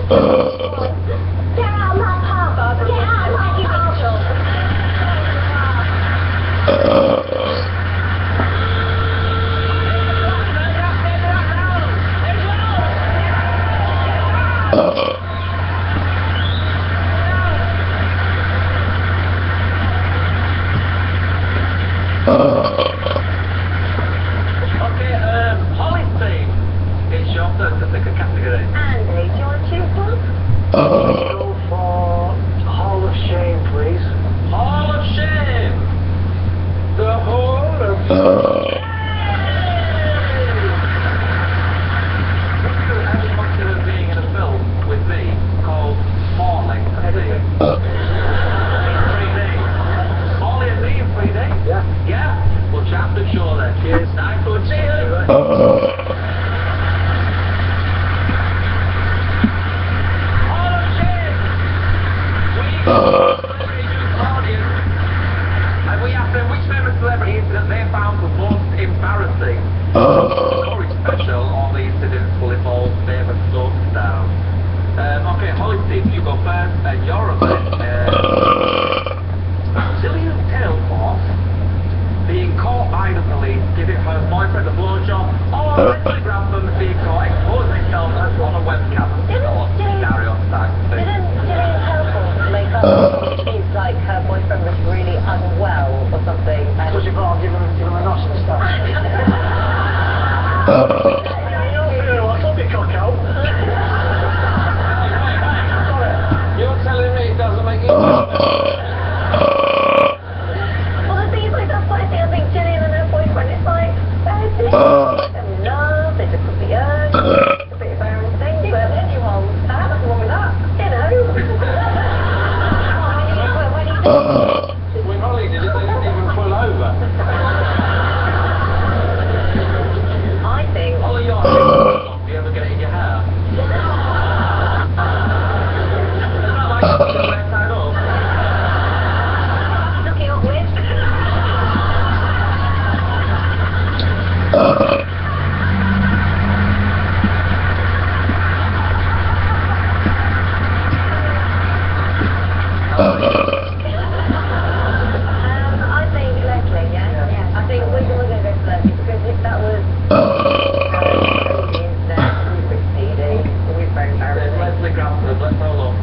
Get out of my pub! Get out of my pub! Okay, Holly's team. It's your turn to pick a category. Andy, do you want to choose one? Go for Hall of Shame, please. Hall of Shame! The Hall of Shame! Would you ever consider being in a film with me called Morley and me? In 3D. Morley and me in 3D? Yeah. Yeah? Well, chat to show then. Cheers. Nice one. Cheers! And we asked them which favourite celebrity incident they found the most embarrassing. Corey special, all the incidents will involve favourite soap stars. Okay, Holly, Steve, you go first, and you're a bit. Gillian Tailforth being caught by the police giving her boyfriend a blowjob, or Leslie Grantham being caught exposing himself on a webcam. Stereotype thing. Didn't Gillian Tailforth make up she's like her boyfriend was really unwell or something? Was you brought give him a notch and stuff? You're telling me it doesn't make it Well, the thing is, like, that's why I think Gillian and her boyfriend is like, they're in love, they just got the urge, it's a bit of their own thing, but anyone, nothing wrong with that, you know. When Holly did it, they didn't even pull over. I think. Holly, you're do you ever get it in your hair? Is that like the left side up? Looking up with. I think Leslie, yeah? I think we're going to go for Leslie because if that was the internet, we'd be very embarrassing. Leslie Grantham, let's have a look.